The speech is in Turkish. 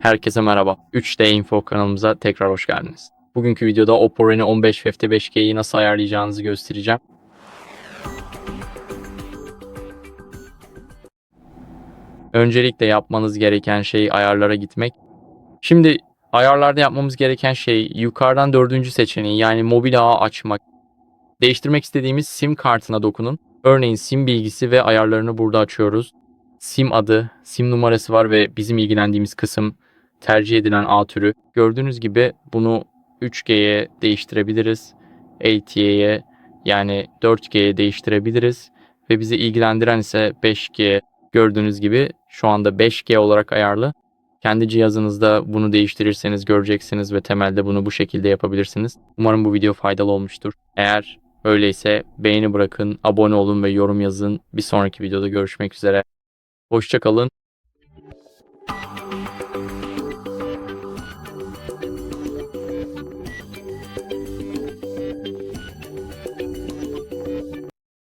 Herkese merhaba. 3D Info kanalımıza tekrar hoş geldiniz. Bugünkü videoda Oppo Reno 15 5G'yi nasıl ayarlayacağınızı göstereceğim. Öncelikle yapmanız gereken şey ayarlara gitmek. Şimdi ayarlarda yapmamız gereken şey yukarıdan 4. seçeneği yani mobil ağı açmak. Değiştirmek istediğimiz sim kartına dokunun. Örneğin sim bilgisi ve ayarlarını burada açıyoruz. Sim adı, sim numarası var ve bizim ilgilendiğimiz kısım tercih edilen ağ türü. Gördüğünüz gibi bunu 3G'ye değiştirebiliriz. LTE'ye yani 4G'ye değiştirebiliriz. Ve bizi ilgilendiren ise 5G. Gördüğünüz gibi şu anda 5G olarak ayarlı. Kendi cihazınızda bunu değiştirirseniz göreceksiniz ve temelde bunu bu şekilde yapabilirsiniz. Umarım bu video faydalı olmuştur. Eğer öyleyse beğeni bırakın, abone olun ve yorum yazın. Bir sonraki videoda görüşmek üzere. Hoşça kalın.